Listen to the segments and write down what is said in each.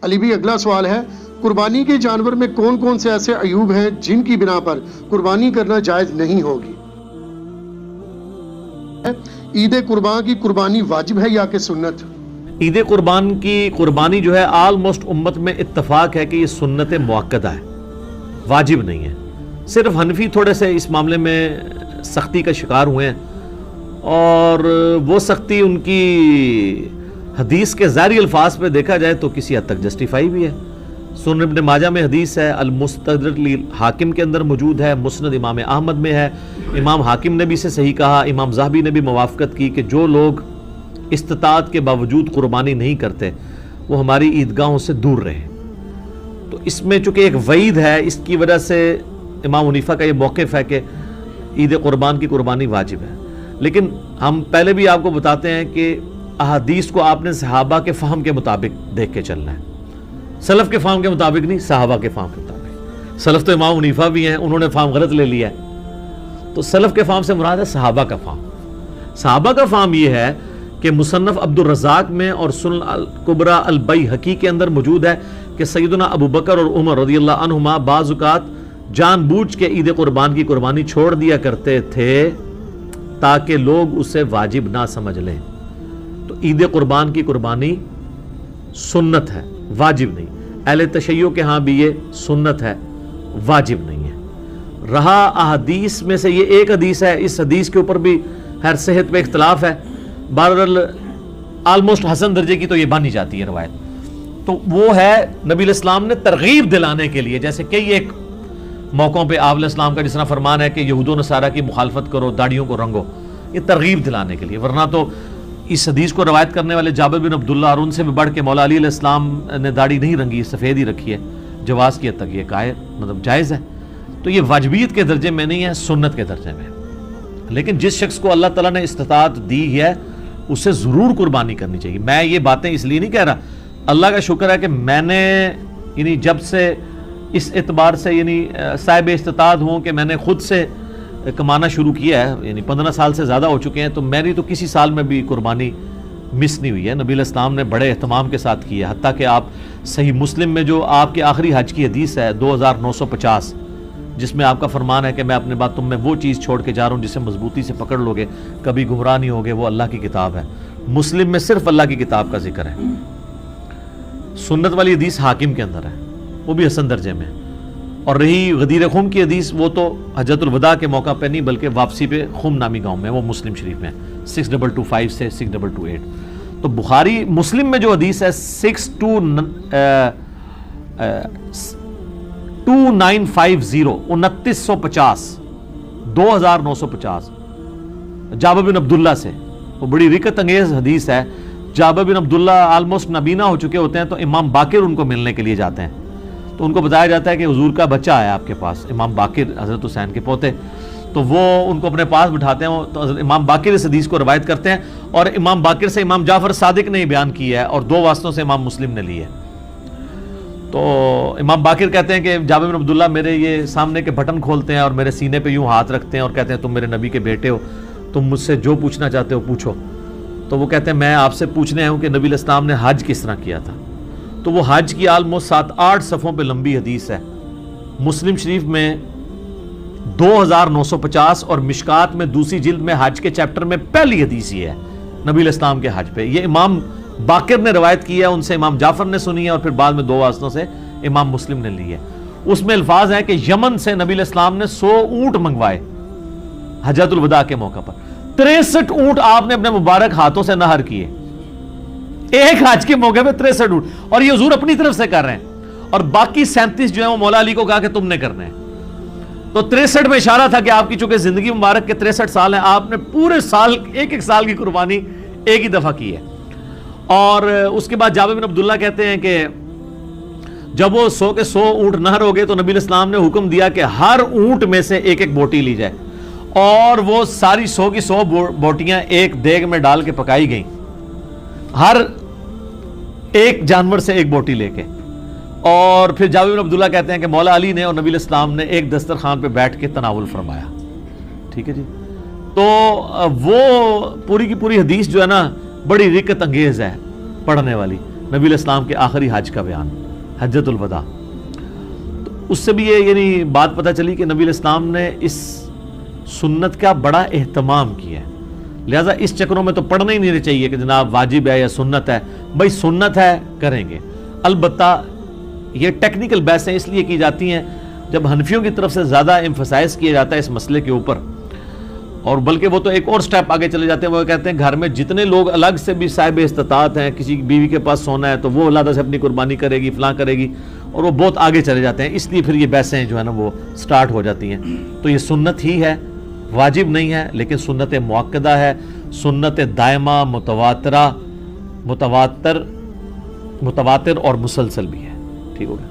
علی بھی اگلا سوال ہے، قربانی کے جانور میں کون کون سے ایسے عیوب ہیں جن کی بنا پر قربانی کرنا جائز نہیں ہوگی؟ عید قربان کی قربانی واجب ہے یا کہ سنت؟ عید قربان کی قربانی جو ہے آلموسٹ امت میں اتفاق ہے کہ یہ سنت مؤکدہ ہے، واجب نہیں ہے۔ صرف حنفی تھوڑے سے اس معاملے میں سختی کا شکار ہوئے ہیں، اور وہ سختی ان کی حدیث کے ظاہری الفاظ پہ دیکھا جائے تو کسی حد تک جسٹیفائی بھی ہے۔ سنن ابن ماجہ میں حدیث ہے، المستدرک حاکم کے اندر موجود ہے، مسند امام احمد میں ہے، امام حاکم نے بھی اسے صحیح کہا، امام ذہبی نے بھی موافقت کی کہ جو لوگ استطاعت کے باوجود قربانی نہیں کرتے وہ ہماری عیدگاہوں سے دور رہیں۔ تو اس میں چونکہ ایک وعید ہے، اس کی وجہ سے امام حنیفہ کا یہ موقف ہے کہ عید قربان کی قربانی واجب ہے۔ لیکن ہم پہلے بھی آپ کو بتاتے ہیں کہ احادیث کو آپ نے صحابہ کے فہم کے مطابق دیکھ کے چلنا ہے، سلف کے فہم کے مطابق نہیں، صحابہ کے فہم کے مطابق۔ سلف تو امام حنیفہ بھی ہیں، انہوں نے فہم غلط لے لیا ہے، تو سلف کے فہم سے مراد ہے صحابہ کا فہم۔ صحابہ کا فہم یہ ہے کہ مصنف عبد الرزاق میں اور سنن الکبریٰ البیہقی کے اندر موجود ہے کہ سیدنا ابو بکر اور عمر رضی اللہ عنہما بعض اوقات جان بوجھ کے عید قربان کی قربانی چھوڑ دیا کرتے تھے تاکہ لوگ اسے واجب نہ سمجھ لیں۔ تو عید قربان کی قربانی سنت ہے، واجب نہیں۔ اہل تشیع کے ہاں بھی یہ سنت ہے، واجب نہیں ہے۔ رہا احادیث میں سے یہ ایک حدیث ہے، اس حدیث کے اوپر بھی ہر صحت پہ اختلاف ہے، بہرحال آلموسٹ حسن درجے کی تو یہ بانی جاتی ہے روایت۔ تو وہ ہے نبی علیہ السلام نے ترغیب دلانے کے لیے، جیسے کئی ایک موقعوں پہ آپ علیہ السلام کا جس طرح فرمان ہے کہ یہود و نصارہ کی مخالفت کرو، داڑھیوں کو رنگو، یہ ترغیب دلانے کے لیے۔ ورنہ تو اس حدیث کو روایت کرنے والے جابر بن عبداللہ اور ان سے بھی بڑھ کے مولا علی علیہ السلام نے داڑھی نہیں رنگی، سفید ہی رکھی ہے، جواز کی حد تک یہ مطلب جائز ہے۔ تو یہ واجبیت کے درجے میں نہیں ہے، سنت کے درجے میں۔ لیکن جس شخص کو اللہ تعالیٰ نے استطاعت دی ہے اسے ضرور قربانی کرنی چاہیے۔ میں یہ باتیں اس لیے نہیں کہہ رہا، اللہ کا شکر ہے کہ میں نے یعنی جب سے اس اعتبار سے یعنی صاحب استطاعت ہوں کہ میں نے خود سے کمانا شروع کیا ہے، یعنی 15 سال سے زیادہ ہو چکے ہیں، تو میری تو کسی سال میں بھی قربانی مس نہیں ہوئی ہے۔ نبی علیہ السلام نے بڑے اہتمام کے ساتھ کیا، حتیٰ کہ آپ صحیح مسلم میں جو آپ کے آخری حج کی حدیث ہے 2950، جس میں آپ کا فرمان ہے کہ میں اپنے بعد تم میں وہ چیز چھوڑ کے جا رہا ہوں جسے مضبوطی سے پکڑ لوگے، کبھی گمراہ نہیں ہوگے، وہ اللہ کی کتاب ہے۔ مسلم میں صرف اللہ کی کتاب کا ذکر ہے۔ سنت والی حدیث حاکم کے اندر ہے، وہ بھی حسن درجے میں۔ اور رہی غدیر خم کی حدیث، وہ تو حجۃ الوداع کے موقع پہ نہیں بلکہ واپسی پہ خم نامی گاؤں میں، وہ مسلم شریف میں 6225 سے 6228۔ تو بخاری مسلم میں جو حدیث ہے 2950 2950 جابر بن عبداللہ سے، وہ بڑی رکت انگیز حدیث ہے۔ جابر بن عبداللہ آلموسٹ نابینا ہو چکے ہوتے ہیں، تو امام باقر ان کو ملنے کے لیے جاتے ہیں، تو ان کو بتایا جاتا ہے کہ حضور کا بچہ ہے آپ کے پاس، امام باقر حضرت حسین کے پوتے، تو وہ ان کو اپنے پاس بٹھاتے ہیں، تو حضرت امام باقر اس حدیث کو روایت کرتے ہیں، اور امام باقر سے امام جعفر صادق نے بیان کی ہے، اور 2 واسطوں سے امام مسلم نے لی ہے۔ تو امام باقر کہتے ہیں کہ جابر بن عبداللہ میرے یہ سامنے کے بٹن کھولتے ہیں اور میرے سینے پہ یوں ہاتھ رکھتے ہیں اور کہتے ہیں تم میرے نبی کے بیٹے ہو، تم مجھ سے جو پوچھنا چاہتے ہو پوچھو۔ تو وہ کہتے ہیں میں آپ سے پوچھنے آیا ہوں کہ نبی علیہ السلام نے حج کس طرح کیا تھا۔ تو وہ حج کی آلموسٹ 7-8 صفحوں پہ لمبی حدیث ہے، مسلم شریف میں 2950 اور مشکات میں دوسری جلد میں حج کے چیپٹر میں پہلی حدیث یہ ہے نبی علیہ السلام کے حج پہ۔ یہ امام باقر نے روایت کی ہے، ان سے امام جعفر نے سنی ہے، اور پھر بعد میں 2 واسطوں سے امام مسلم نے لی ہے۔ اس میں الفاظ ہیں کہ یمن سے نبی علیہ السلام نے 100 اونٹ منگوائے حجۃ الوداع کے موقع پر، 63 اونٹ آپ نے اپنے مبارک ہاتھوں سے نہر کیے ایک حج کے موقع پہ، 63 اونٹ، اور یہ حضور اپنی طرف سے کر رہے ہیں، اور باقی 37 جو ہیں وہ مولا علی کو کہا کہ تم نے کرنے ہیں۔ تو 63 میں اشارہ تھا کہ آپ کی چونکہ زندگی مبارک کے 63 سال ہیں، آپ نے پورے سال ایک سال کی قربانی ایک ہی دفعہ کی ہے۔ اور اس کے بعد جابر بن عبداللہ کہتے ہیں کہ جب وہ 100 کے 100 اونٹ نہر ہو گئے تو نبی علیہ السلام نے حکم دیا کہ ہر اونٹ میں سے ایک ایک بوٹی لی جائے، اور وہ ساری 100 کی 100 بوٹیاں ایک دیگ میں ڈال کے پکائی گئیں، ہر ایک جانور سے ایک بوٹی لے کے۔ اور پھر جابر بن عبداللہ کہتے ہیں کہ مولا علی نے اور نبی علیہ السلام نے ایک دسترخوان پہ بیٹھ کے تناول فرمایا۔ ٹھیک ہے جی، تو وہ پوری کی پوری حدیث جو ہے نا بڑی رکت انگیز ہے پڑھنے والی۔ نبی علیہ السلام کے آخری حج کا بیان، حجۃ الوداع، تو اس سے بھی یہ یعنی بات پتہ چلی کہ نبی علیہ السلام نے اس سنت کا بڑا اہتمام کیا ہے، لہٰذا اس چکروں میں تو پڑھنا ہی نہیں چاہیے کہ جناب واجب ہے یا سنت ہے، بھائی سنت ہے کریں گے۔ البتہ یہ ٹیکنیکل بحثیں اس لیے کی جاتی ہیں جب حنفیوں کی طرف سے زیادہ ایمفسائز کیا جاتا ہے اس مسئلے کے اوپر، اور بلکہ وہ تو ایک اور سٹیپ آگے چلے جاتے ہیں، وہ کہتے ہیں گھر میں جتنے لوگ الگ سے بھی صاحب استطاعت ہیں، کسی بیوی کے پاس سونا ہے تو وہ علیحدہ سے اپنی قربانی کرے گی، فلاں کرے گی، اور وہ بہت آگے چلے جاتے ہیں، اس لیے پھر یہ بحثیں جو ہے نا وہ سٹارٹ ہو جاتی ہیں۔ تو یہ سنت ہی ہے، واجب نہیں ہے، لیکن سنت مؤکدہ ہے، سنت دائمہ، متواتر اور مسلسل بھی ہے۔ ٹھیک ہو گیا،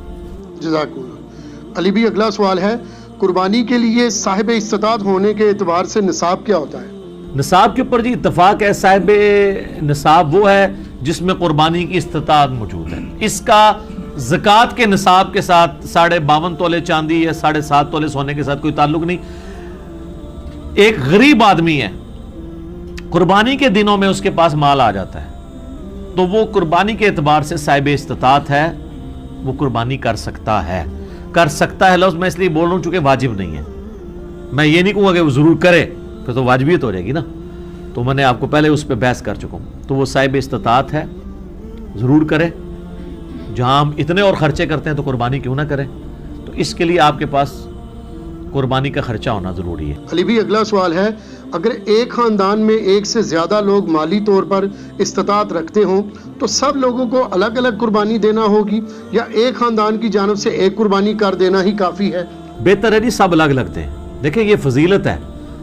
جزاک اللہ۔ علی بھی اگلا سوال ہے، قربانی کے لیے صاحب استطاعت ہونے کے اعتبار سے نصاب کیا ہوتا ہے؟ نصاب کے اوپر جی اتفاق ہے، صاحب نصاب وہ ہے جس میں قربانی کی استطاعت موجود ہے، اس کا زکوٰۃ کے نصاب کے ساتھ 52.5 تولے چاندی یا 7.5 تولے سونے کے ساتھ کوئی تعلق نہیں۔ ایک غریب آدمی ہے، قربانی کے دنوں میں اس کے پاس مال آ جاتا ہے تو وہ قربانی کے اعتبار سے صاحب استطاعت ہے، وہ قربانی کر سکتا ہے لفظ میں اس لیے بول رہا ہوں چونکہ واجب نہیں ہے، میں یہ نہیں کہوں گا کہ وہ ضرور کرے پھر تو واجبیت ہو جائے گی نا، تو میں نے آپ کو پہلے اس پہ بحث کر چکا ہوں، تو وہ صاحب استطاعت ہے، ضرور کرے، جہاں ہم اتنے اور خرچے کرتے ہیں تو قربانی کیوں نہ کریں، تو اس کے لیے آپ کے پاس قربانی کا خرچہ ہونا ضروری ہے۔ علی بھی اگلا سوال ہے، اگر ایک خاندان میں ایک سے زیادہ لوگ مالی طور پر استطاعت رکھتے ہوں تو سب لوگوں کو الگ الگ قربانی دینا ہوگی یا ایک خاندان کی جانب سے ایک قربانی کر دینا ہی کافی ہے؟ بہتر ہے جی سب الگ الگ دیں، دیکھیں یہ فضیلت ہے،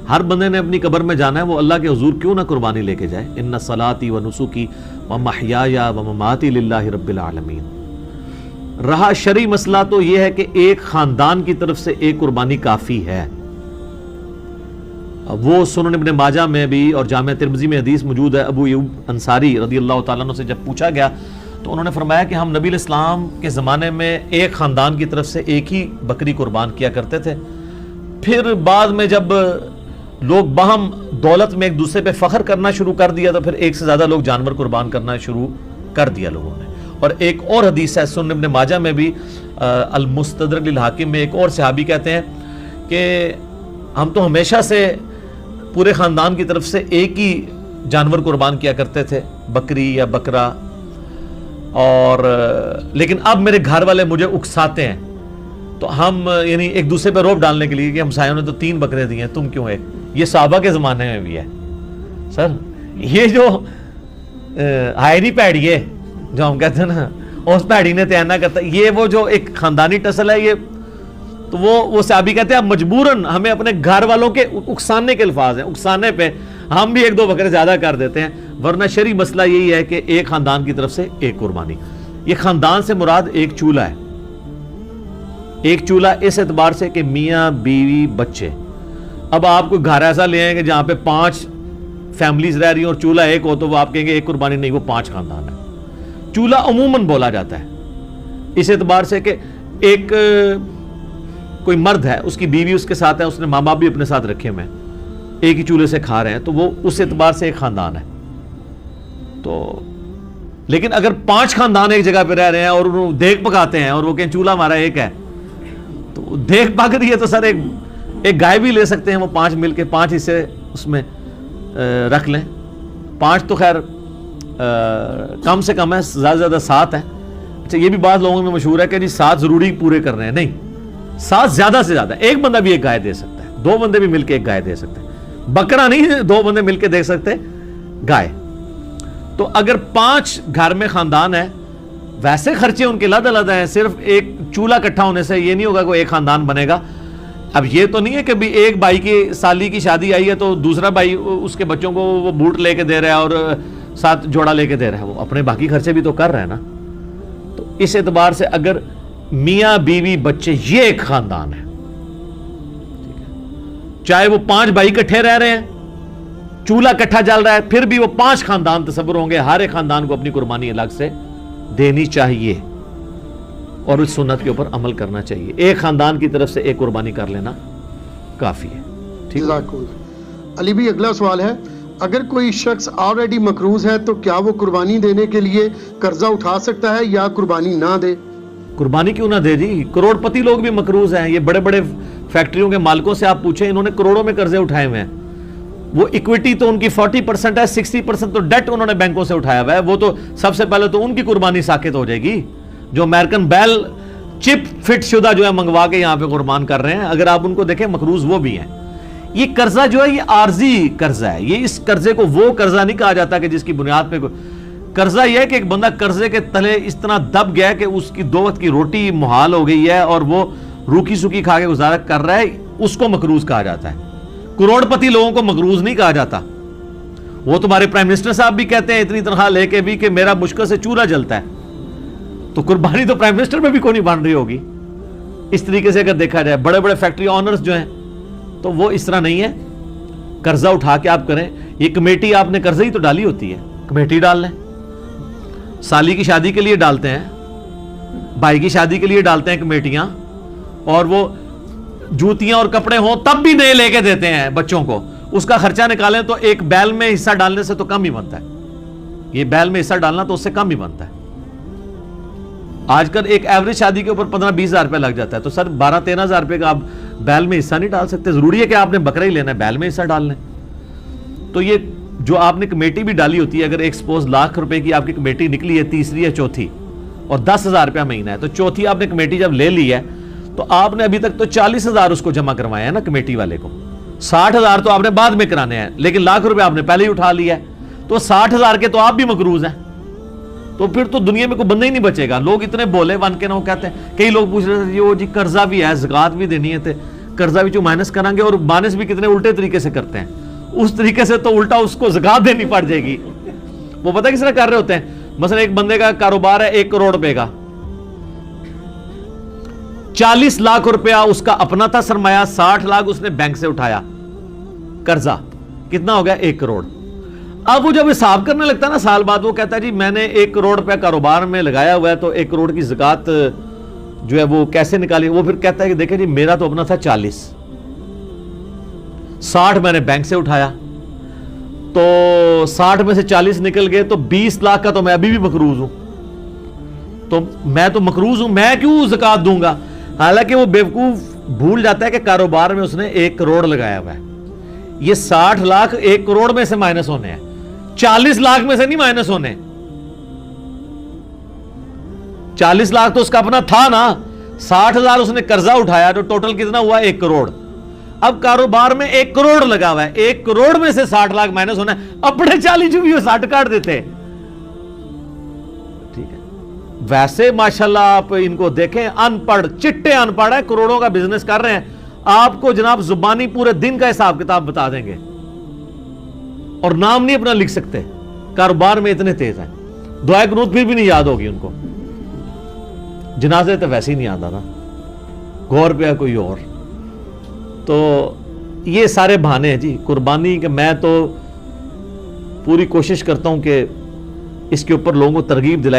ہر بندے نے اپنی قبر میں جانا ہے، وہ اللہ کے حضور کیوں نہ قربانی لے کے جائے، ان صلاتی و نسکی و محیای و مماتی للہ رب العالمین۔ رہا شرعی مسئلہ تو یہ ہے کہ ایک خاندان کی طرف سے ایک قربانی کافی ہے، وہ سنن ابن ماجہ میں بھی اور جامع ترمذی میں حدیث موجود ہے، ابو ایوب انصاری رضی اللہ تعالیٰ عنہ سے جب پوچھا گیا تو انہوں نے فرمایا کہ ہم نبی علیہ السلام کے زمانے میں ایک خاندان کی طرف سے ایک ہی بکری قربان کیا کرتے تھے، پھر بعد میں جب لوگ باہم دولت میں ایک دوسرے پہ فخر کرنا شروع کر دیا تو پھر ایک سے زیادہ لوگ جانور قربان کرنا شروع کر دیا لوگوں نے۔ اور ایک اور حدیث ہے سنن ابن ماجہ میں بھی، المستدرک للحاکم میں، ایک اور صحابی کہتے ہیں کہ ہم تو ہمیشہ سے پورے خاندان کی طرف سے ایک ہی جانور قربان کیا کرتے تھے، بکری یا بکرا، اور لیکن اب میرے گھر والے مجھے اکساتے ہیں تو ہم یعنی ایک دوسرے پہ روب ڈالنے کے لیے کہ ہمسایوں نے تو 3 بکرے دیے ہیں، تم کیوں ایک؟ یہ صحابہ کے زمانے میں بھی ہے سر، یہ جو ہائری پیڑی ہے جو ہم کہتے ہیں نا، اس پیڑی نے تیار نہ کرتا، یہ وہ جو ایک خاندانی ٹسل ہے، یہ تو وہ صحابی کہتے ہیں مجبوراً ہمیں اپنے گھر والوں کے اکسانے کے الفاظ ہیں، اکسانے پہ ہم بھی 1-2 بکرے زیادہ کر دیتے ہیں، ورنہ شرعی مسئلہ یہی ہے کہ ایک خاندان کی طرف سے ایک قربانی۔ یہ خاندان سے مراد ایک چولہا ہے، ایک چولہا اس اعتبار سے کہ میاں بیوی بچے، اب آپ کوئی گھر ایسا لے آئیں کہ جہاں پہ 5 فیملیز رہ رہی ہیں اور چولہا ایک ہو تو وہ آپ کہیں گے ایک قربانی نہیں، وہ 5 خاندان ہے۔ چولہا عموماً بولا جاتا ہے اس اعتبار سے کہ ایک کوئی مرد ہے، اس کی بیوی اس کے ساتھ ہے، اس نے ماں باپ بھی اپنے ساتھ رکھے ہوئے ہیں، ایک ہی چولہے سے کھا رہے ہیں، تو وہ اس اعتبار سے ایک خاندان ہے۔ تو لیکن اگر 5 خاندان ایک جگہ پہ رہ رہے ہیں اور وہ دیگ پکاتے ہیں اور وہ کہیں چولہا ہمارا ایک ہے، تو دیگ پک رہی ہے تو سر ایک گائے بھی لے سکتے ہیں، وہ 5 مل کے 5 حصے اس میں رکھ لیں، 5 تو خیر کم سے کم ہے، زیادہ سے زیادہ 7 ہے۔ اچھا یہ بھی بعض لوگوں میں مشہور ہے کہ جی 7 ضروری پورے کر رہے ہیں، نہیں، 7 زیادہ سے زیادہ، ایک بندہ بھی ایک گائے دے سکتا ہے، 2 بندے بھی مل کے ایک گائے دے سکتے ہیں، بکرا نہیں 2 بندے مل کے دے سکتے گائے۔ تو اگر 5 گھر میں خاندان ہے، ویسے خرچے ان کے علیحدہ ہیں، صرف ایک چولہا اکٹھا ہونے سے یہ نہیں ہوگا کہ ایک خاندان بنے گا۔ اب یہ تو نہیں ہے کہ بھی ایک بھائی کی سالی کی شادی آئی ہے تو دوسرا بھائی اس کے بچوں کو وہ بوٹ لے کے دے رہا ہے اور 7 جوڑا لے کے دے رہا ہے، وہ اپنے باقی خرچے بھی تو کر رہے ہیں نا۔ تو اس اعتبار سے اگر میاں بیوی بچے یہ ایک خاندان ہے، چاہے وہ 5 بھائی اکٹھے رہ رہے ہیں، چولہا اکٹھا جل رہا ہے، پھر بھی وہ 5 خاندان تصور ہوں گے، ہر ایک خاندان کو اپنی قربانی الگ سے دینی چاہیے اور اس سنت کے اوپر عمل کرنا چاہیے۔ ایک خاندان کی طرف سے ایک قربانی کر لینا کافی ہے۔ ٹھیک ہے۔ علی بھی اگلا سوال ہے، اگر کوئی شخص آلریڈی مقروض ہے تو کیا وہ قربانی دینے کے لیے قرضہ اٹھا سکتا ہے یا قربانی نہ دے؟ قربانی کیوں نہ دے جی، کروڑ پتی لوگ بھی مقروض ہیں. یہ بڑے بڑے فیکٹریوں کے مالکوں سے آپ پوچھیں، انہوں نے کروڑوں میں قرضے اٹھائے ہوئے ہیں. وہ ایکویٹی تو ان کی 40% ہے، 60% تو ڈیٹ انہوں نے بینکوں سے اٹھایا ہوا ہے. وہ تو سب سے پہلے تو ان کی قربانی ساقط ہو جائے گی جو امریکن بیل چپ فٹ شدہ جو ہے منگوا کے یہاں پہ قربان کر رہے ہیں. اگر آپ ان کو دیکھیں مقروض وہ بھی ہیں. یہ قرضہ جو ہے یہ عارضی قرضہ ہے. یہ اس قرضے کو وہ قرضہ نہیں کہا جاتا کہ جس کی بنیاد پہ قرضہ یہ ہے کہ ایک بندہ قرضے کے تلے اس طرح دب گیا کہ اس کی 2 وقت کی روٹی محال ہو گئی ہے اور وہ روکی سوکی کھا کے گزارا کر رہا ہے، اس کو مقروض کہا جاتا ہے. کروڑ پتی لوگوں کو مقروض نہیں کہا جاتا. وہ تمہارے پرائم منسٹر صاحب بھی کہتے ہیں اتنی تنخواہ لے کے بھی کہ میرا مشکل سے چولہا جلتا ہے. تو قربانی تو پرائم منسٹر میں بھی کوئی نہیں بن رہی ہوگی. اس طریقے سے اگر دیکھا جائے بڑے بڑے فیکٹری آنرز جو ہیں تو وہ اس طرح نہیں ہے. قرضہ اٹھا کے آپ کریں. یہ کمیٹی آپ نے قرضہ ہی تو ڈالی ہوتی ہے، کمیٹی ڈال لیں. سالی کی شادی کے لیے ڈالتے ہیں، بھائی کی شادی کے لیے ڈالتے ہیں کمیٹیاں، اور وہ جوتیاں اور کپڑے ہوں تب بھی نئے لے کے دیتے ہیں بچوں کو. اس کا خرچہ نکالیں تو ایک بیل میں حصہ ڈالنے سے تو کم ہی بنتا ہے. یہ بیل میں حصہ ڈالنا تو اس سے کم ہی بنتا ہے. آج کل ایک ایوریج شادی کے اوپر 15-20 ہزار روپے لگ جاتا ہے. تو سر 12-13 ہزار روپے کا آپ بیل میں حصہ نہیں ڈال سکتے. ضروری ہے کہ آپ نے بکرا ہی لینا ہے، بیل میں حصہ ڈال لیں. تو یہ جو آپ نے کمیٹی بھی ڈالی ہوتی ہے، اگر ایک سپوز ₹1,00,000 کی آپ کی کمیٹی نکلی ہے، تیسری یا چوتھی، اور 10,000 روپیہ مہینہ ہے، تو چوتھی آپ نے کمیٹی جب لے لی ہے تو آپ نے ابھی تک تو 40,000 اس کو جمع کروائے ہیں نا کمیٹی والے کو. 60,000 تو آپ نے بعد میں کرانے ہیں، لیکن ₹1,00,000 آپ نے پہلے ہی اٹھا لیا ہے. تو 60,000 کے تو آپ بھی مقروض ہیں. تو پھر تو دنیا میں کوئی بندہ ہی نہیں بچے گا. لوگ اتنے بولے بن کے نہ وہ کہتے ہیں. کئی لوگ پوچھ رہے تھے جی قرضہ بھی ہے، زکات بھی دینی ہے، قرضہ بھی جو مائنس کریں گے، اور مائنس بھی کتنے الٹے طریقے سے کرتے ہیں. اس طریقے سے تو الٹا اس کو زکات دینی پڑ جائے گی. وہ پتہ کس طرح کر رہے ہوتے ہیں. مثلا ایک بندے کا کاروبار ہے 1 کروڑ روپے کا، 40 لاکھ روپیہ اس کا اپنا تھا سرمایہ، 60 لاکھ اس نے بینک سے اٹھایا قرضہ. کتنا ہو گیا؟ 1 کروڑ. اب وہ جب حساب کرنے لگتا ہے نا سال بعد، وہ کہتا ہے جی میں نے 1 کروڑ روپے کاروبار میں لگایا ہوا ہے، تو 1 کروڑ کی زکات جو ہے وہ کیسے نکالی. وہ پھر کہتا ہے کہ دیکھیں جی میرا تو اپنا تھا 40، 60 میں نے بینک سے اٹھایا، تو 60 میں سے 40 نکل گئے، تو 20 لاکھ کا تو میں ابھی بھی مقروض ہوں. تو میں تو مقروض ہوں، میں کیوں زکات دوں گا؟ حالانکہ وہ بیوقوف بھول جاتا ہے کہ کاروبار میں اس نے 1 کروڑ لگایا ہوا ہے. یہ 60 لاکھ 1 کروڑ میں سے مائنس ہونے ہیں، 40 لاکھ میں سے نہیں مائنس ہونے. 40 لاکھ تو اس کا اپنا تھا نا، 60,000 اس نے قرضہ اٹھایا، جو ٹوٹل کتنا ہوا؟ 1 کروڑ. اب کاروبار میں 1 کروڑ لگا ہوا ہے، 1 کروڑ میں سے 60 لاکھ مائنس ہونا ہے. اپنے 40 جو بھی ہو 60 کاٹ دیتے. ٹھیک ہے. ویسے ماشاءاللہ آپ ان کو دیکھیں، ان پڑھ چٹے ان پڑھ ہے، کروڑوں کا بزنس کر رہے ہیں. آپ کو جناب زبانی پورے دن کا حساب کتاب بتا دیں گے، اور نام نہیں اپنا لکھ سکتے. کاروبار میں اتنے تیز ہیں. دعائے قنوت پھر بھی نہیں یاد ہوگی ان کو. جنازے تو ویسے ہی نہیں آتا نا، غور پہ کوئی اور. تو یہ سارے بہانے ہیں جی قربانی کے. میں تو پوری کوشش کرتا ہوں کہ اس کے اوپر لوگوں کو ترغیب دلائے.